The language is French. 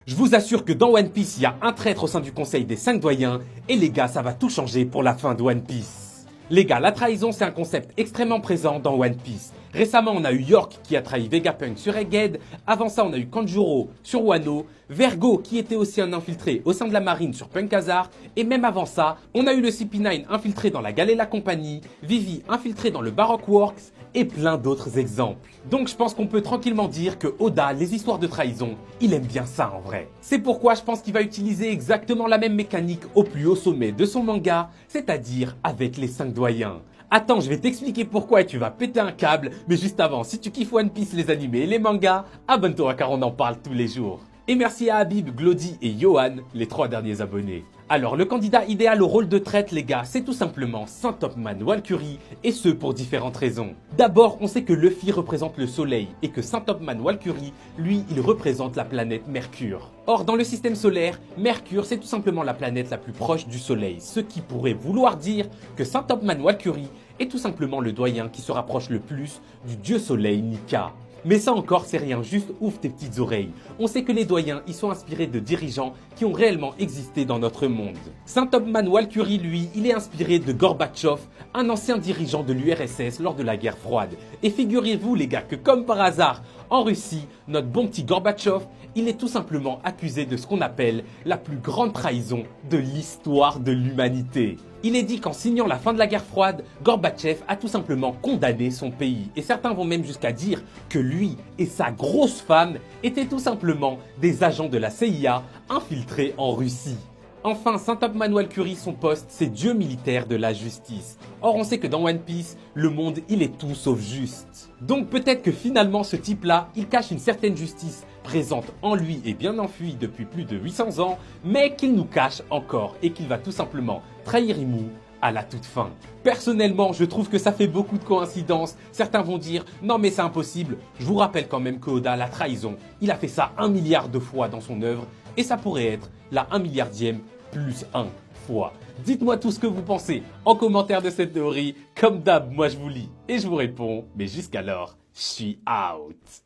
Je vous assure que dans One Piece, il y a un traître au sein du conseil des 5 doyens, et les gars, ça va tout changer pour la fin de One Piece. Les gars, la trahison, c'est un concept extrêmement présent dans One Piece. Récemment, on a eu York qui a trahi Vegapunk sur Egghead, avant ça, on a eu Kanjuro sur Wano, Vergo qui était aussi un infiltré au sein de la marine sur Punk Hazard, et même avant ça, on a eu le CP9 infiltré dans la Galela Company, Vivi infiltré dans le Baroque Works, et plein d'autres exemples. Donc je pense qu'on peut tranquillement dire que Oda, les histoires de trahison, il aime bien ça en vrai. C'est pourquoi je pense qu'il va utiliser exactement la même mécanique au plus haut sommet de son manga, c'est-à-dire avec les 5 doyens. Attends, je vais t'expliquer pourquoi et tu vas péter un câble, mais juste avant, si tu kiffes One Piece, les animés et les mangas, abonne-toi car on en parle tous les jours. Et merci à Habib, Glody et Johan, les 3 derniers abonnés. Alors, le candidat idéal au rôle de traître, les gars, c'est tout simplement Saint Topman Walkyrie, et ce pour différentes raisons. D'abord, on sait que Luffy représente le soleil, et que Saint Topman Walkyrie, lui, il représente la planète Mercure. Or, dans le système solaire, Mercure, c'est tout simplement la planète la plus proche du soleil, ce qui pourrait vouloir dire que Saint Topman Walkyrie est tout simplement le doyen qui se rapproche le plus du dieu soleil Nika. Mais ça encore, c'est rien, juste ouvre tes petites oreilles. On sait que les doyens, ils sont inspirés de dirigeants qui ont réellement existé dans notre monde. Saint Topman Walkyrie, lui, il est inspiré de Gorbatchev, un ancien dirigeant de l'URSS lors de la guerre froide. Et figurez-vous les gars que comme par hasard, en Russie, notre bon petit Gorbatchev, il est tout simplement accusé de ce qu'on appelle la plus grande trahison de l'histoire de l'humanité. Il est dit qu'en signant la fin de la guerre froide, Gorbatchev a tout simplement condamné son pays. Et certains vont même jusqu'à dire que lui et sa grosse femme étaient tout simplement des agents de la CIA infiltrés en Russie. Enfin, Saint Topman Walkyrie, son poste, c'est dieu militaire de la justice. Or, on sait que dans One Piece, le monde, il est tout sauf juste. Donc peut-être que finalement, ce type-là, il cache une certaine justice présente en lui et bien enfuie depuis plus de 800 ans, mais qu'il nous cache encore et qu'il va tout simplement trahir Imu à la toute fin. Personnellement, je trouve que ça fait beaucoup de coïncidences. Certains vont dire « Non mais c'est impossible ». Je vous rappelle quand même que Oda, la trahison, il a fait ça 1 milliard de fois dans son œuvre et ça pourrait être la 1 milliardième plus 1 fois. Dites-moi tout ce que vous pensez en commentaire de cette théorie. Comme d'hab, moi je vous lis et je vous réponds. Mais jusqu'alors, je suis out.